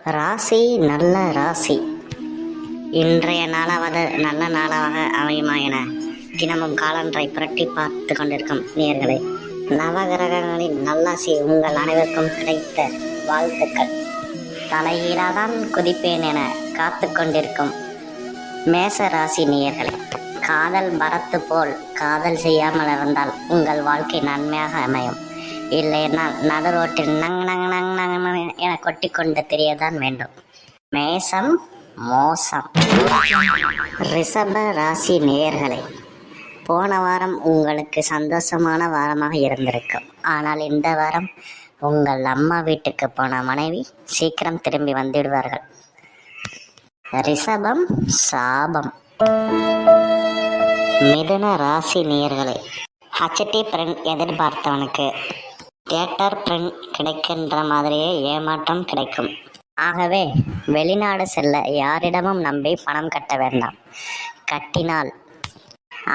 ராசி நல்ல ராசி. இன்றைய நாளாவது நல்ல நாளாக அமையுமா என தினமும் காலன்றை புரட்டி பார்த்து கொண்டிருக்கும் நேயர்களே, நவகிரகங்களின் நல்லாசி உங்கள் அனைவருக்கும் கிடைத்த வாழ்த்துக்கள். தலைகீழாதான் குதிப்பேன் என காத்து கொண்டிருக்கும் மேச ராசி நேயர்களே, காதல் பரத்து போல் காதல் செய்யாமல் இருந்தால் உங்கள் வாழ்க்கை நன்மையாக அமையும். இல்லையென்றால் நடு ரோட்டில் நங் நங் நங் நங் என கொட்டிக்கொண்டு தெரியதான் வேண்டும். மேசம் மோசம். ரிஷப ராசி நேயர்களே, போன வாரம் உங்களுக்கு சந்தோஷமான வாரமாக இருந்திருக்கும். ஆனால் இந்த வாரம் உங்கள் அம்மா வீட்டுக்கு போன மனைவி சீக்கிரம் திரும்பி வந்துவிடுவார்கள். ரிஷபம் சாபம். மிதுன ராசி நேயர்களே, ஹச்டி பிரிண்ட் எதிர்பார்த்தவனுக்கு தியேட்டர் பிரிண்ட் கிடைக்கின்ற மாதிரியே ஏமாற்றம் கிடைக்கும். ஆகவே வெளிநாடு செல்ல யாரிடமும் நம்பி பணம் கட்ட வேண்டாம். கட்டினால்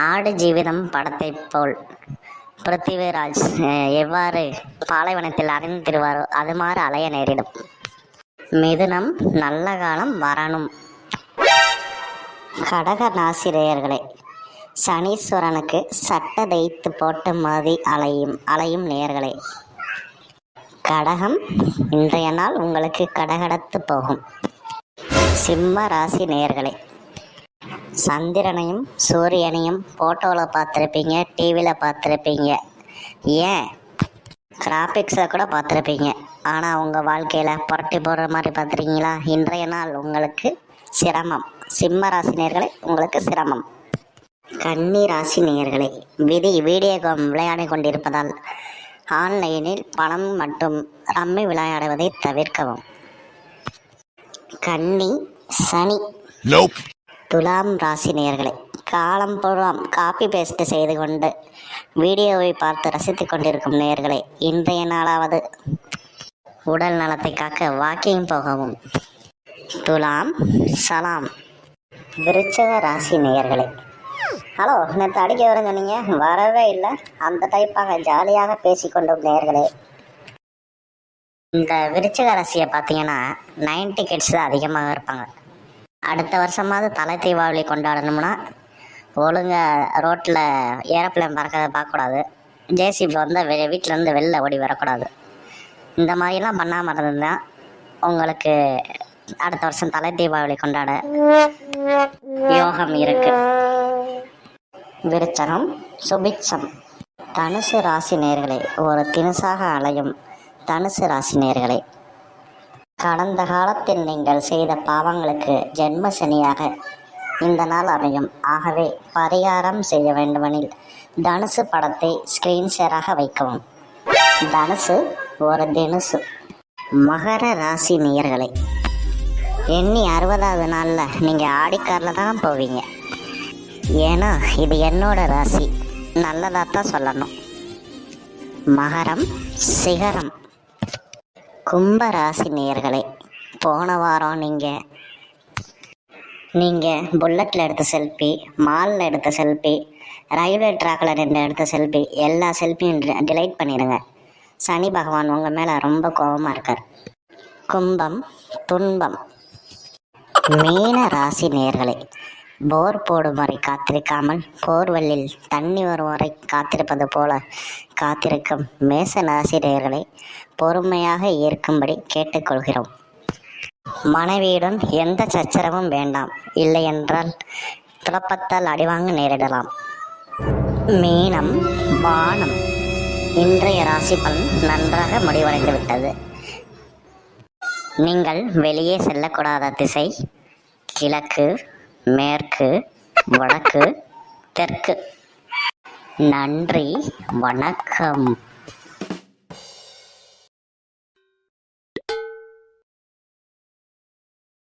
ஆடு ஜீவிதம் படத்தை போல் பிருத்திவிராஜ் எவ்வாறு பாலைவனத்தில் அறிந்திருவாரோ அது மாதிரி அலைய நேரிடும். மிதுனம் நல்ல காலம் வரணும். கடக ராசிரியர்களே, சனீஸ்வரனுக்கு சட்ட தைத்து போட்ட மாதிரி அலையும் நேயர்களே. கடகம் இன்றைய நாள் உங்களுக்கு கடகடத்து போகும். சிம்ம ராசி நேயர்களே, சந்திரனையும் சூரியனையும் போட்டோவில் பார்த்துருப்பீங்க, டிவியில் பார்த்துருப்பீங்க, ஏன் கிராஃபிக்ஸில் கூட பார்த்துருப்பீங்க. ஆனால் உங்கள் வாழ்க்கையில் புரட்டி போடுற மாதிரி பார்த்துருக்கீங்களா? இன்றைய நாள் உங்களுக்கு சிரமம். சிம்ம ராசி நேயர்களே, உங்களுக்கு சிரமம். கன்னி ராசி நேயர்களே, வீடியோ கேம் விளையாடி கொண்டிருப்பதால் ஆன்லைனில் பணம் மற்றும் ரம்மி விளையாடுவதை தவிர்க்கவும். கன்னி சனி. துலாம் ராசி நேயர்களே, காலம் பூராம் காப்பி பேஸ்ட் செய்து கொண்டு வீடியோவை பார்த்து ரசித்து கொண்டிருக்கும் நேயர்களே, இன்றைய நாளாவது உடல் நலத்தை காக்க வாக்கிங் போகவும். துலாம் சலாம். விருச்சிக ராசி நேயர்களே, ஹலோ, நேற்று அடிக்க வரேன்னு சொன்னீங்க, வரவே இல்லை. அந்த டைப்பாக ஜாலியாக பேசிக்கொண்டோம் நேயர்களே. இந்த விருச்சிக ராசியை பார்த்தீங்கன்னா 90 கிட்ஸ் தான் அதிகமாக இருப்பாங்க. அடுத்த வருஷமாவது தலை தீபாவளி கொண்டாடணும்னா ஒழுங்காக ரோட்டில் ஏரோப்ளேன் பறக்கிறத பார்க்கக்கூடாது. ஜேசிபி வந்தால் வீட்டிலேருந்து வெளில ஓடி வரக்கூடாது. இந்த மாதிரிலாம் பண்ணாமல் இருந்ததுதான் உங்களுக்கு அடுத்த வருஷம் தலை தீபாவளி கொண்டாட யோகம் இருக்கு. விருச்சகம் சுபிட்சம். தனுசு ராசி நேயர்களே, ஒரு தினுசாக அலையும் தனுசு ராசி நேயர்களே, கடந்த காலத்தில் நீங்கள் செய்த பாவங்களுக்கு ஜென்ம சனியாக இந்த நாள் அமையும். ஆகவே பரிகாரம் செய்ய வேண்டுமெனில் தனுசு படத்தை ஸ்கிரீன் ஷேராக வைக்கவும். தனுசு ஒரு தினுசு. மகர ராசி நேயர்களே, எண்ணி 60வது நாளில் நீங்கள் ஆடிக்காரில் தான் போவீங்க. ஏன்னா இது என்னோட ராசி, நல்லதாக தான் சொல்லணும். மகரம் சிகரம். கும்ப ராசி நேயர்களே, போன வாரம் நீங்கள் புல்லட்டில் எடுத்த செல்ஃபி, மாலில் எடுத்த செல்ஃபி, ரயில்வே ட்ராக்கில் எடுத்த செல்ஃபி, எல்லா செல்ஃபியும் டிலைட் பண்ணிடுங்க. சனி பகவான் உங்கள் மேலே ரொம்ப கோபமாக இருக்கார். கும்பம் துன்பம். மீன ராசி நேயர்களே, போர் போடும் வரை காத்திருக்காமல் போர்வெல்லில் தண்ணி வரும் வரை காத்திருப்பது போல காத்திருக்கும் மேச ராசி நேயர்களை பொறுமையாக ஏற்கும்படி கேட்டுக்கொள்கிறோம். மனைவியுடன் எந்த சச்சரவும் வேண்டாம், இல்லை என்றால் துளப்பத்தால் அடிவாங்க நேரிடலாம். மீனம் வானம். இன்றைய ராசி பலன் நன்றாக முடிவடைந்து விட்டது. நீங்கள் வெளியே செல்லக்கூடாத திசை கிழக்கு, மேற்கு, வடக்கு, தெற்கு. நன்றி, வணக்கம்.